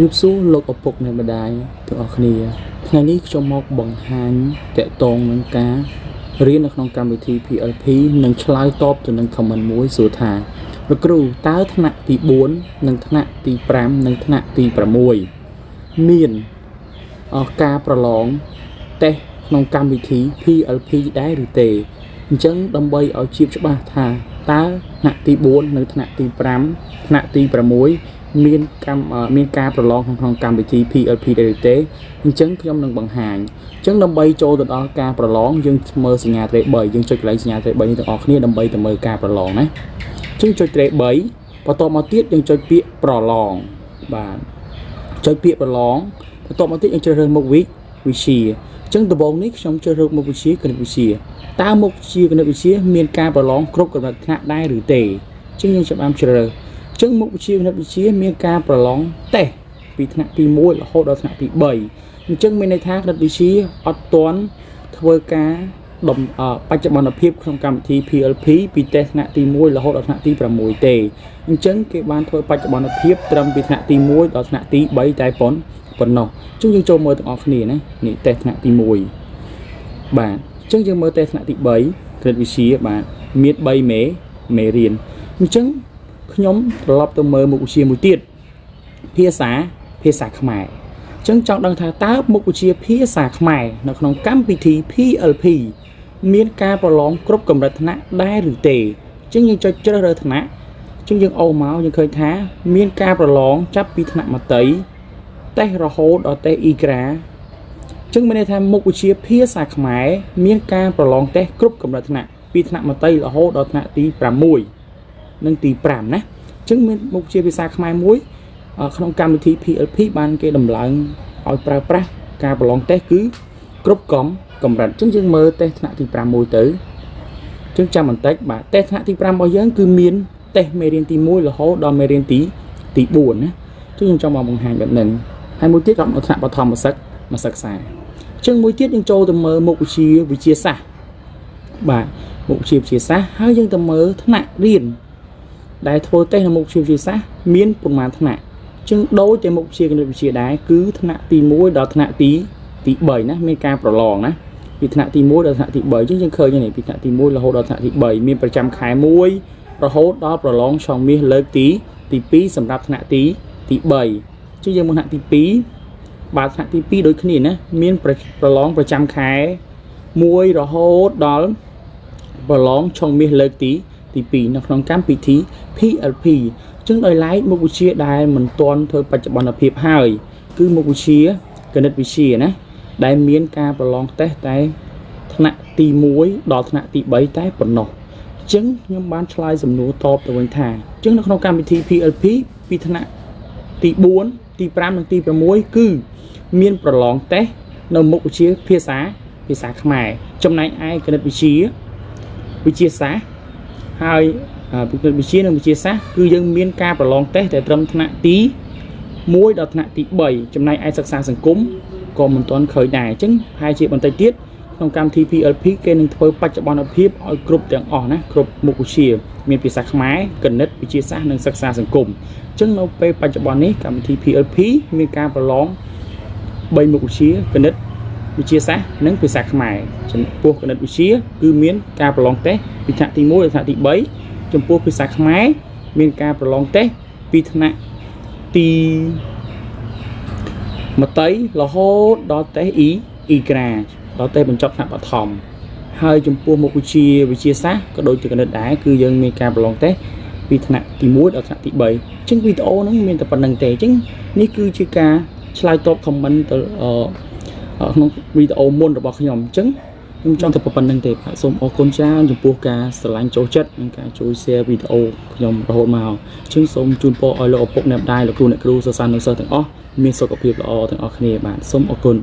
រៀបសួរលោកឪពុកអ្នកម្ដាយទាំងអស់គ្នាថ្ងៃនេះខ្ញុំមកបង្ហាញតកតងនឹងការរៀននៅក្នុងកម្មវិធី PLP និងឆ្លើយតបទៅនឹង comment មួយសួរថាលោកគ្រូតើថ្នាក់ទី4និងថ្នាក់ទី5និងថ្នាក់ទី6មានការប្រឡងតេស្តក្នុងកម្មវិធី PLP ដែរឬទេអញ្ចឹងដើម្បីឲ្យជាច្បាស់ថាតើថ្នាក់ទី4និងថ្នាក់ទី5ថ្នាក់ទី6មានការប្រឡងក្នុងកម្មវិធី PLP ដែរឬទេអញ្ចឹងខ្ញុំនឹងបង្ហាញអញ្ចឹងដើម្បីចូលទៅដល់ការប្រឡងយើងមើលសញ្ញាត្រេ3យើងចុចកន្លែងសញ្ញាត្រេ3នេះទាំងអស់គ្នាដើម្បីទៅមើលការប្រឡងណាអញ្ចឹងចុចត្រេ3បន្ទាប់មកទៀតយើងចុចពាក្យប្រឡងបាទចុចពាក្យប្រឡងបន្ទាប់មកទៀតយើងជ្រើសរើសមុខវិជ្ជាអញ្ចឹងដំបូងនេះខ្ញុំជ្រើសរើសមុខវិជ្ជាគណិតវិទ្យាតើមុខវិជ្ជាគណិតវិទ្យាមានការប្រឡងគ្រប់កម្រិតថ្នាក់ដែរឬទេអញ្ចឹងយើងចាប់បានជ្រើសរើសអញ្ចឹងមុខវិជ្ជាគណិតវិទ្យាមានការប្រឡងតេស្តពីថ្នាក់ទី1រហូតដល់ថ្នាក់ទី3អញ្ចឹងមានន័យថាគណិតវិទ្យាអត់ទាន់ធ្វើការបច្ចុប្បន្នភាពក្នុងកម្មវិធី PLP ពីតេស្តថ្នាក់ទី1រហូតដល់ថ្នាក់ទី6ទេអញ្ចឹងគេបានធ្វើបច្ចុប្បន្នភាពត្រឹមពីថ្នាក់ទី1ដល់ថ្នាក់ទី3តែប៉ុណ្ណោះអញ្ចឹងយើងចូលមើលទាំងអស់គ្នាណានេះតេស្តថ្នាក់ទី1បាទអញ្ចឹងយើងមើលតេស្តថ្នាក់ទី3គណិតវិទ្យាបាទមាន3មេរៀនអញ្ចឹងខ្ញុំត្រឡប់ទៅមើលមុខវិជ្ជាមួយទៀតភាសាខ្មែរអញ្ចឹងចង់ដឹងថាតើមុខវិជ្ជាភាសាខ្មែរនៅក្នុងកម្មវិធី PLP មានការប្រឡងគ្រប់កម្រិតថ្នាក់ដែរឬទេអញ្ចឹងយើងចុចជ្រើសរើសថ្នាក់អញ្ចឹងយើងអូសមកយើងឃើញថាមានការប្រឡងចាប់ពីថ្នាក់មត្តេយ្យតេស្តរហូតដល់តេស្តអ៊ីក្រាអញ្ចឹងមានន័យថាមុខវិជ្ជាភាសាខ្មែរមានការប្រឡងតេស្តគ្រប់កម្រិតថ្នាក់ពីថ្នាក់មត្តេយ្យរហូតដល់ថ្នាក់ទី6និងទី5ណាអញ្ចឹងមានមុខវិជ្ជាភាសាខ្មែរមួយក្នុងកម្មវិធី PLP បានគេដំឡើងឲ្យប្រើប្រាស់ការប្រឡងតេស្តគឺគ្រប់កម្រិតអញ្ចឹងយើងមើលតេស្តថ្នាក់ទី5មួយទៅអញ្ចឹងចាំបន្តិចបាទតេស្តថ្នាក់ទី5របស់យើងគឺមានតេស្តមេរៀនទី1រហូតដល់មេរៀនទី4ណាអញ្ចឹងខ្ញុំចង់មកបង្ហាញបែបហ្នឹងហើយមួយទៀតក៏នៅថ្នាក់បឋមសិក្សាអញ្ចឹងមួយទៀតយើងចូលទៅមើលមុខវិជ្ជាសាស្ត្របាទមុខវិជ្ជាសាស្ត្រហើយយើងទៅមើលថ្នាក់រៀនដែលធ្វើតេស្តនៅមុខវិជ្ជាសាស្ត្រមានប្រមាណថ្នាក់អញ្ចឹងដូចតែមុខវិជ្ជាគណិតវិទ្យាដែរគឺថ្នាក់ទី1ដល់ថ្នាក់ទី3ណាមានការប្រឡងណាពីថ្នាក់ទី1ដល់ថ្នាក់ទី3អញ្ចឹងយើងឃើញនេះពីថ្នាក់ទី1រហូតដល់ថ្នាក់ទី3មានប្រចាំខែ1រហូតដល់ប្រឡងឆមាសលើកទី2សម្រាប់ថ្នាក់ទី3អញ្ចឹងយើងមកថ្នាក់ទី2បាទថ្នាក់ទី2ដូចគ្នាណាមានប្រឡងប្រចាំខែ1រហូតដល់ប្រឡងឆមាសលើកទី2នៅក្នុងកម្មវិធី PLP អញ្ចឹងដោយឡែកមុខវិជ្ជាដែលមិនទាន់ធ្វើបច្ចុប្បន្នភាពហើយគឺមុខវិជ្ជាគណិតវិទ្យាណាដែលមានការប្រឡងតេស្តតែថ្នាក់ទី1ដល់ថ្នាក់ទី3តែប៉ុណ្ណោះអញ្ចឹងខ្ញុំបានឆ្លើយសំណួរតបទៅវិញថាអញ្ចឹងនៅក្នុងកម្មវិធី PLP ពីថ្នាក់ទី4ទី5និងទី6គឺមានប្រឡងតេស្តនៅមុខវិជ្ជាភាសាខ្មែរចំណែកឯគណិតវិទ្យាសាស្ត្រហើយគណិតវិទ្យានិងវិទ្យាសាស្ត្រគឺយើងមានការប្រឡងតេស្តតែត្រឹមថ្នាក់ទី1ដល់ថ្នាក់ទី3ចំណែកឯសិក្សាសង្គមក៏មិនទាន់ឃើញដែរអញ្ចឹងហើយជាបន្តិចទៀតក្នុងកម្មវិធី PLP គេនឹងធ្វើបច្ចុប្បន្នភាពឲ្យគ្រប់ទាំងអស់ណាគ្រប់មុខវិជ្ជាមានភាសាខ្មែរគណិតវិទ្យាសាស្ត្រនិងសិក្សាសង្គមអញ្ចឹងនៅពេលបច្ចុប្បន្ននេះកម្មវិធី PLP មានការប្រឡង3មុខវិជ្ជាគណិតវិទ្យាសាស្ត្រនិងភាសាខ្មែរចំពោះគណិតវិទ្យាគឺមានការប្រឡងតេស្តពីថ្នាក់ទី1ដល់ថ្នាក់ទី3ចំពោះភាសាខ្មែរមានការប្រឡងតេស្តពីថ្នាក់ទីមត្តេយ្យរហូតដល់តេស្តអ៊ីក្រាដល់តេស្តបញ្ចប់ថ្នាក់បឋមហើយចំពោះមុខវិជ្ជាវិទ្យាសាស្ត្រក៏ដូចជាគណិតដែរគឺយើងមានការប្រឡងតេស្តពីថ្នាក់ទី1ដល់ថ្នាក់ទី3អញ្ចឹងវីដេអូហ្នឹងមានតែប៉ុណ្្នឹងទេអញ្ចឹងនេះគឺជាការឆ្លើយតប comment ទៅក្នុងវីដេអូមុនរបស់ខ្ញុំអញ្ចឹងខ្ញុំចង់តែប៉ុណ្្នឹងទេបាទសូមអរគុណច្រើនចំពោះការស្រឡាញ់ចូលចិត្តនិងការជួយ share វីដេអូខ្ញុំរហូតមកអញ្ចឹងសូមជូនពរឲ្យលោកឪពុកអ្នកម្ដាយលោកគ្រូអ្នកគ្រូសិស្សនិស្សិតទាំងអស់មានសុខភាពល្អទាំងអស់គ្នាបាទសូមអរគុណ